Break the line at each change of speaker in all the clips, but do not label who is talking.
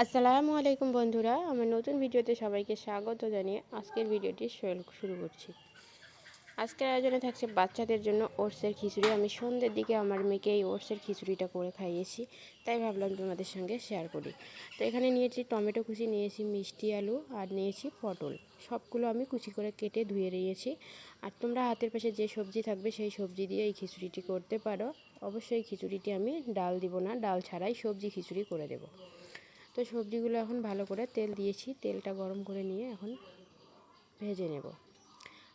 আসসালামু আলাইকুম বন্ধুরা, আমার নতুন ভিডিওতে সবাইকে স্বাগত জানিয়ে আজকের ভিডিওটি শুরু করছি। আজকের আয়োজনে থাকছে বাচ্চাদের জন্য ওটসের খিচুড়ি। আমি সন্ধ্যের দিকে আমার মেয়েকে এই ওটসের খিচুড়িটা করে খাইয়েছি, তাই ভাবলাম তোমাদের সঙ্গে শেয়ার করি। তো এখানে নিয়েছি টমেটো কুচি, নিয়েছি মিষ্টি আলু, আর নিয়েছি পটল। সবগুলো আমি কুচি করে কেটে ধুয়ে নিয়েছি। আর তোমরা হাতের পাশে যে সবজি থাকবে সেই সবজি দিয়ে এই খিচুড়িটি করতে পারো। অবশ্যই খিচুড়িটি আমি ডাল দিব না, ডাল ছাড়াই সবজি খিচুড়ি করে দেব। তো সবজিগুলো এখন ভালো করে তেল দিয়েছি, তেলটা গরম করে নিয়ে এখন ভেজে নেব।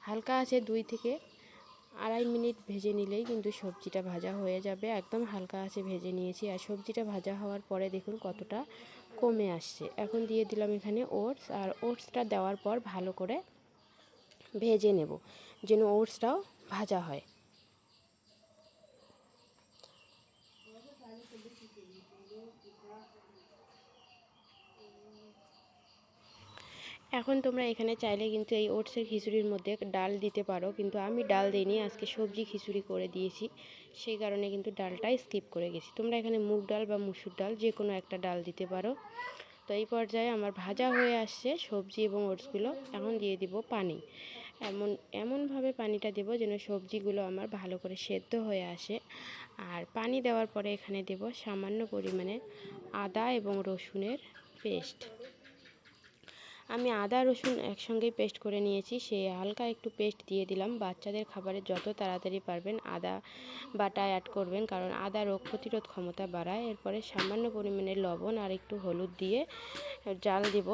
হালকা আছে 2 থেকে আড়াই মিনিট ভেজে নিলেই কিন্তু সবজিটা ভাজা হয়ে যাবে। একদম হালকা আছে ভেজে নিয়েছি। আর সবজিটা ভাজা হওয়ার পরে দেখুন কতটা কমে আসছে। এখন দিয়ে দিলাম এখানে ওটস, আর ওটসটা দেওয়ার পর ভালো করে ভেজে নেব যেন ওটসটাও ভাজা হয়। এখন তোমরা এখানে চাইলে কিন্তু এই ওটসের খিচুড়ির মধ্যে ডাল দিতে পারো, কিন্তু আমি ডাল দিইনি, আজকে সবজি খিচুড়ি করে দিয়েছি, সেই কারণে কিন্তু ডালটাই স্কিপ করে গেছি। তোমরা এখানে মুগ ডাল বা মুসুর ডাল যে কোনো একটা ডাল দিতে পারো। তো এই পর্যায়ে আমার ভাজা হয়ে আসছে সবজি এবং ওটসগুলো। এখন দিয়ে দিব পানি। এমনভাবে পানিটা দেব যেন সবজিগুলো আমার ভালো করে সেদ্ধ হয়ে আসে। আর পানি দেওয়ার পরে এখানে দেব সামান্য পরিমাণে আদা এবং রসুনের পেস্ট। আমি আদা রসুন একসঙ্গেই পেস্ট করে নিয়েছি, সেই হালকা একটু পেস্ট দিয়ে দিলাম। বাচ্চাদের খাবারে যত তাড়াতাড়ি পারবেন আদা বাটা অ্যাড করবেন, কারণ আদা রোগ প্রতিরোধ ক্ষমতা বাড়ায়। এরপরে সামান্য পরিমাণে লবণ আর একটু হলুদ দিয়ে জাল দেব।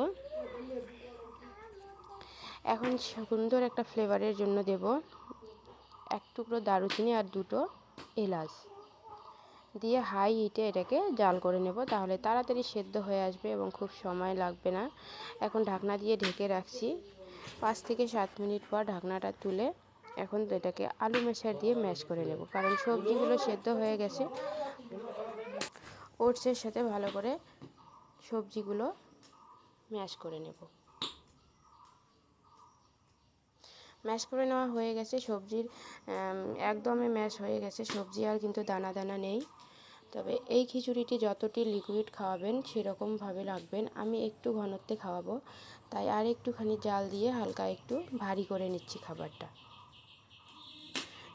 এখন সুন্দর একটা ফ্লেভারের জন্য দেব 1 টুকরো দারুচিনি আর 2টো এলাচ দিয়ে হাই হিটে এটাকে জাল করে নেব, তাহলে তাড়াতাড়ি সেদ্ধ হয়ে আসবে এবং খুব সময় লাগবে না। এখন ঢাকনা দিয়ে ঢেকে রাখছি। 5 থেকে 7 মিনিট পর ঢাকনাটা তুলে এখন এটাকে আলু ম্যাশার দিয়ে ম্যাশ করে নেব, কারণ সবজিগুলো সেদ্ধ হয়ে গেছে। ওটসের সাথে ভালো করে সবজিগুলো ম্যাশ করে নেব। ম্যাশ করে নেওয়া হয়ে গেছে, সবজির একদমই ম্যাশ হয়ে গেছে, সবজি আর কিন্তু দানা দানা নেই। তবে এই খিচুড়িটি যতটি লিকুইড খাওয়াবেন সেরকমভাবে রাখবেন। আমি একটু ঘনত্বে খাওয়াবো, তাই আর একটুখানি জাল দিয়ে হালকা একটু ভারী করে নিচ্ছি খাবারটা।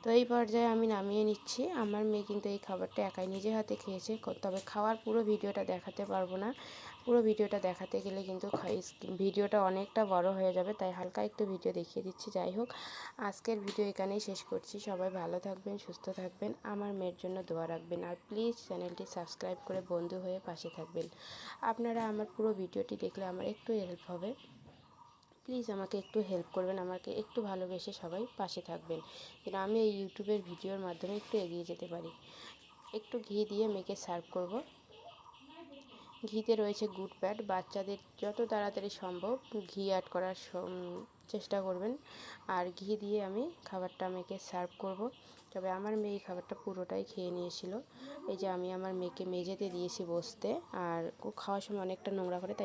তো এই পর্যায়ে আমি নামিয়ে নিচ্ছি। আমার মেয়ে কিন্তু এই খাবারটা একাই নিজে হাতে খেয়েছে, তবে খাওয়ার পুরো ভিডিওটা দেখাতে পারবো না। পুরো ভিডিওটা দেখাতে গেলে কিন্তু ভিডিওটা অনেকটা বড় হয়ে যাবে, তাই হালকা একটু ভিডিও দেখিয়ে দিচ্ছি। যাই হোক, আজকের ভিডিও এখানেই শেষ করছি। সবাই ভালো থাকবেন, সুস্থ থাকবেন, আমার মেয়ের জন্য দোয়া রাখবেন, আর প্লিজ চ্যানেলটি সাবস্ক্রাইব করে বন্ধু হয়ে পাশে থাকবেন। আপনারা আমার পুরো ভিডিওটি দেখলে আমার একটু হেল্প হবে। প্লিজ আমাকে একটু হেল্প করবেন, আমাকে একটু ভালোবেসে সবাই পাশে থাকবেন, যেন আমি এই ইউটিউবের ভিডিওর মাধ্যমে একটু এগিয়ে যেতে পারি। একটু ঘি দিয়ে মেখে সার্ভ করব। ঘিতে রয়েছে গুড ফ্যাট, বাচ্চাদের যত তাড়াতাড়ি সম্ভব ঘি অ্যাড করার চেষ্টা করবেন। আর ঘি দিয়ে আমি খাবারটা মেখে সার্ভ করব। তবে আমার মেয়ে এই খাবারটা পুরোটাই খেয়ে নিয়েছিল। এই যে আমি আমার মেয়েকে মেঝেতে দিয়েছি বসতে, আর ও খাওয়ার সময় অনেকটা নোংরা করে, তাই